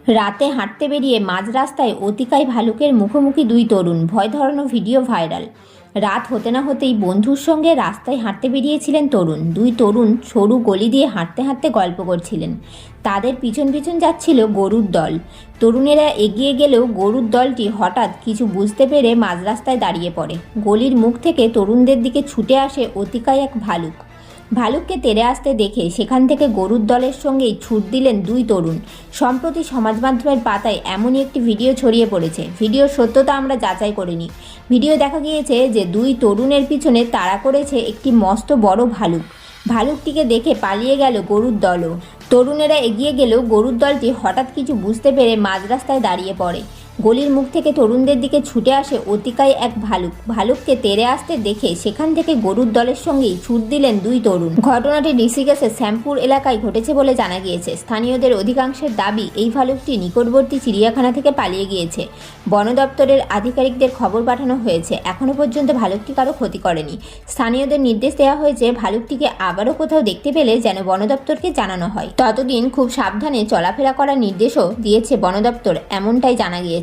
রাতে হাঁটতে বেরিয়ে মাঝ রাস্তায় অতিকায় ভালুকের মুখোমুখি দুই তরুণ, ভয় ধরানো ভিডিও ভাইরাল। রাত হতে না হতেই বন্ধুর সঙ্গে রাস্তায় হাঁটতে বেরিয়েছিলেন দুই তরুণ সরু গলি দিয়ে হাঁটতে হাঁটতে গল্প করছিলেন। তাদের পিছন পিছন যাচ্ছিল গরুর দল। তরুণেরা এগিয়ে গেলেও গরুর দলটি হঠাৎ কিছু বুঝতে পেরে মাঝ রাস্তায় দাঁড়িয়ে পড়ে। গলির মুখ থেকে তরুণদের দিকে ছুটে আসে অতিকায় এক ভালুক। ভালুককে তেড়ে আসতে দেখে সেখান থেকে গরুর দলের সঙ্গেই ছুট দিলেন দুই তরুণ। সম্প্রতি সমাজ মাধ্যমের পাতায় এমনই একটি ভিডিও ছড়িয়ে পড়েছে। ভিডিওর সত্যতা আমরা যাচাই করিনি। ভিডিও দেখা গিয়েছে যে দুই তরুণের পিছনে তাড়া করেছে একটি মস্ত বড় ভালুক। ভালুকটিকে দেখে পালিয়ে গেল গরুর দলও। তরুণেরা এগিয়ে গেলেও গরুর দলটি হঠাৎ কিছু বুঝতে পেরে মাঝ রাস্তায় দাঁড়িয়ে পড়ে। গলির মুখ থেকে তরুণদের দিকে ছুটে আসে অতিকায় এক ভালুক। ভালুককে তেড়ে আসতে দেখে সেখান থেকে গরুর দলের সঙ্গেই ছুট দিলেন দুই তরুণ। ঘটনাটি ঋষিকেশের শ্যামপুর এলাকায় ঘটেছে বলে জানা গিয়েছে। স্থানীয়দের অধিকাংশের দাবি এই ভালুকটি নিকটবর্তী চিড়িয়াখানা থেকে পালিয়ে গিয়েছে। বন দপ্তরের আধিকারিকদের খবর পাঠানো হয়েছে। এখনও পর্যন্ত ভালুকটি কারো ক্ষতি করেনি। স্থানীয়দের নির্দেশ দেওয়া হয়েছে ভালুকটিকে আবারও কোথাও দেখতে পেলে যেন বন দপ্তরকে জানানো হয়। ততদিন খুব সাবধানে চলাফেরা করার নির্দেশও দিয়েছে বন দপ্তর, এমনটাই জানা গিয়েছে।